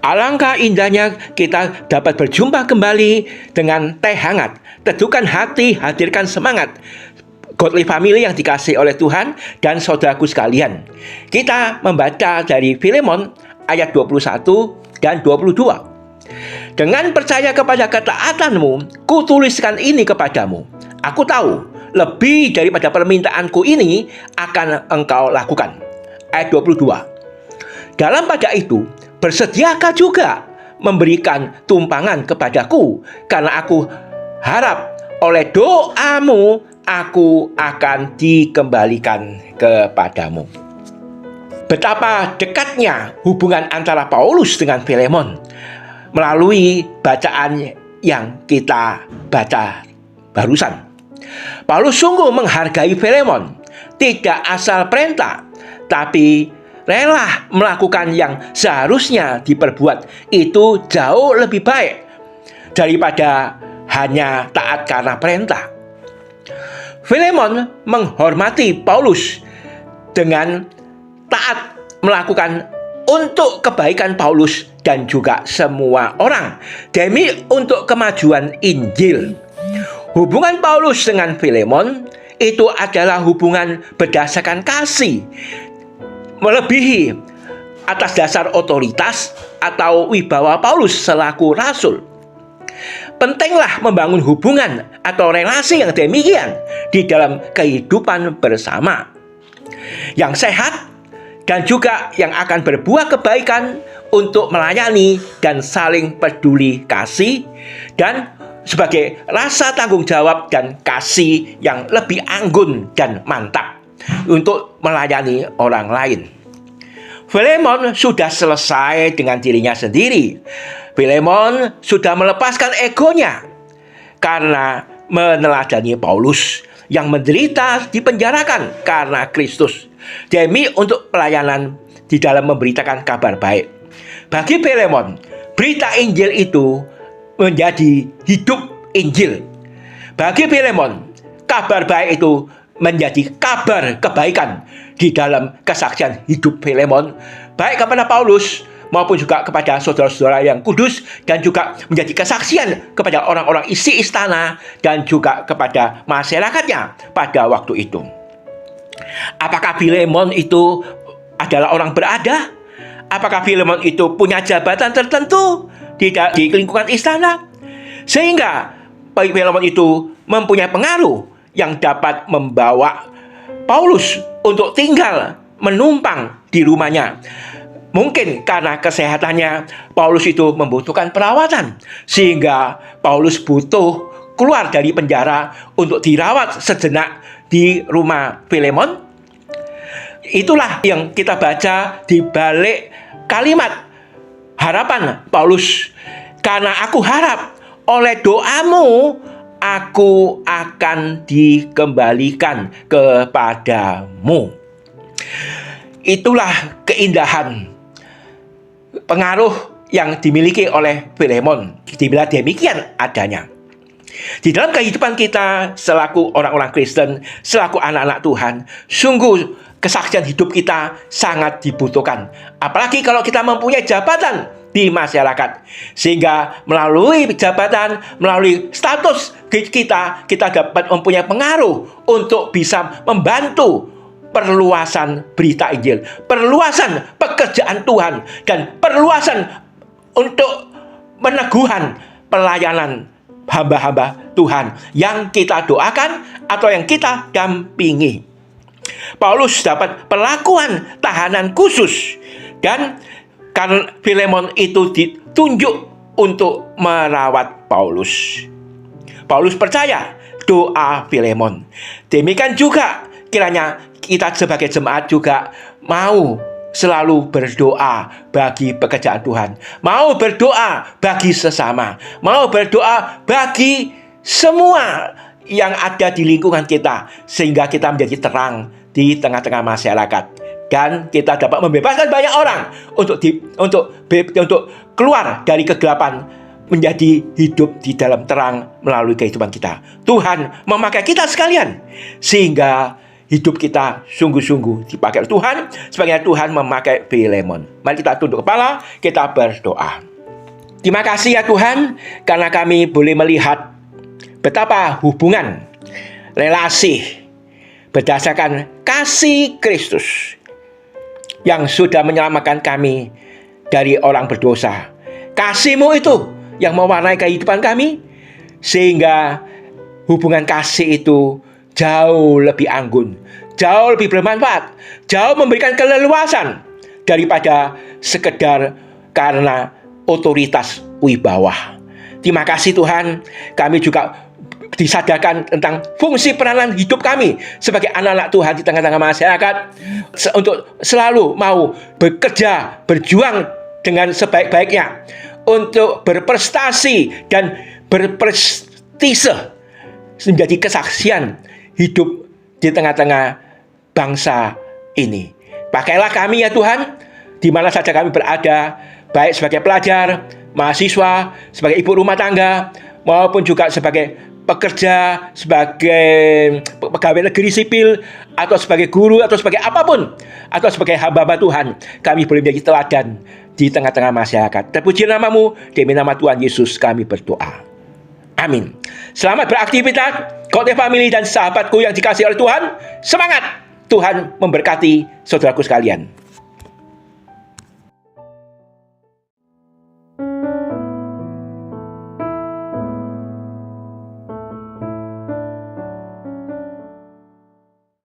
Alangkah indahnya kita dapat berjumpa kembali dengan teh hangat. Teduhkan hati, hadirkan semangat. Godly Family yang dikasihi oleh Tuhan dan saudaraku sekalian. Kita membaca dari Filemon ayat 21 dan 22. Dengan percaya kepada ketaatanmu, kutuliskan ini kepadamu. Aku tahu, lebih daripada permintaanku ini akan engkau lakukan. Ayat 22. Dalam pada itu, bersediakah juga memberikan tumpangan kepadaku, karena aku harap oleh doamu aku akan dikembalikan kepadamu. Betapa dekatnya hubungan antara Paulus dengan Filemon melalui bacaan yang kita baca barusan. Paulus sungguh menghargai Filemon, tidak asal perintah, tapi rela melakukan yang seharusnya diperbuat. Itu jauh lebih baik daripada hanya taat karena perintah. Filemon menghormati Paulus dengan taat melakukan untuk kebaikan Paulus dan juga semua orang demi untuk kemajuan Injil. Hubungan Paulus dengan Filemon itu adalah hubungan berdasarkan kasih, melebihi atas dasar otoritas atau wibawa Paulus selaku rasul. Pentinglah membangun hubungan atau relasi yang demikian di dalam kehidupan bersama yang sehat dan juga yang akan berbuah kebaikan untuk melayani dan saling peduli kasih, dan sebagai rasa tanggung jawab dan kasih yang lebih anggun dan mantap untuk melayani orang lain. Filemon sudah selesai dengan dirinya sendiri. Filemon sudah melepaskan egonya karena meneladani Paulus yang menderita dipenjarakan karena Kristus demi untuk pelayanan di dalam memberitakan kabar baik. Bagi Filemon, berita Injil itu menjadi hidup Injil. Bagi Filemon, kabar baik itu menjadi kabar kebaikan di dalam kesaksian hidup Filemon, baik kepada Paulus maupun juga kepada saudara-saudara yang kudus, dan juga menjadi kesaksian kepada orang-orang isi istana dan juga kepada masyarakatnya pada waktu itu. Apakah Filemon itu adalah orang berada? Apakah Filemon itu punya jabatan tertentu di lingkungan istana sehingga Filemon itu mempunyai pengaruh yang dapat membawa Paulus untuk tinggal menumpang di rumahnya? Mungkin karena kesehatannya Paulus itu membutuhkan perawatan, sehingga Paulus butuh keluar dari penjara untuk dirawat sejenak di rumah Filemon. Itulah yang kita baca di balik kalimat harapan Paulus. Karena aku harap oleh doamu aku akan dikembalikan kepadamu. Itulah keindahan pengaruh yang dimiliki oleh Filemon. Dibilang demikian adanya di dalam kehidupan kita selaku orang-orang Kristen, selaku anak-anak Tuhan. Sungguh kesaksian hidup kita sangat dibutuhkan, apalagi kalau kita mempunyai jabatan di masyarakat, sehingga melalui jabatan, melalui status kita dapat mempunyai pengaruh untuk bisa membantu perluasan berita Injil, perluasan pekerjaan Tuhan, dan perluasan untuk meneguhan pelayanan hamba-hamba Tuhan yang kita doakan atau yang kita dampingi. Paulus dapat perlakuan tahanan khusus, dan karena Filemon itu ditunjuk untuk merawat Paulus. Paulus percaya doa Filemon. Demikian juga kiranya kita sebagai jemaat juga mau selalu berdoa bagi pekerjaan Tuhan, mau berdoa bagi sesama, mau berdoa bagi semua yang ada di lingkungan kita, sehingga kita menjadi terang di tengah-tengah masyarakat, dan kita dapat membebaskan banyak orang untuk keluar dari kegelapan menjadi hidup di dalam terang melalui kehidupan kita. Tuhan memakai kita sekalian sehingga hidup kita sungguh-sungguh dipakai oleh Tuhan, sebagaimana Tuhan memakai Filemon. Mari kita tunduk kepala, kita berdoa. Terima kasih ya Tuhan, karena kami boleh melihat betapa hubungan, relasi berdasarkan kasih Kristus yang sudah menyelamatkan kami dari orang berdosa. Kasih-Mu itu yang mewarnai kehidupan kami, sehingga hubungan kasih itu jauh lebih anggun, jauh lebih bermanfaat, jauh memberikan keleluasan daripada sekedar karena otoritas wibawa. Terima kasih Tuhan, kami juga disadarkan tentang fungsi peranan hidup kami sebagai anak-anak Tuhan di tengah-tengah masyarakat, untuk selalu mau bekerja, berjuang dengan sebaik-baiknya, untuk berprestasi dan berprestise, menjadi kesaksian hidup di tengah-tengah bangsa ini. Pakailah kami ya Tuhan, di mana saja kami berada, baik sebagai pelajar, mahasiswa, sebagai ibu rumah tangga, maupun juga sebagai pekerja, sebagai pegawai negeri sipil, atau sebagai guru, atau sebagai apapun, atau sebagai hamba-hamba Tuhan. Kami boleh menjadi teladan di tengah-tengah masyarakat. Terpuji nama-Mu, demi nama Tuhan Yesus kami berdoa. Amin. Selamat beraktivitas, Khotbah Family dan sahabatku yang dikasihi oleh Tuhan. Semangat! Tuhan memberkati saudaraku sekalian.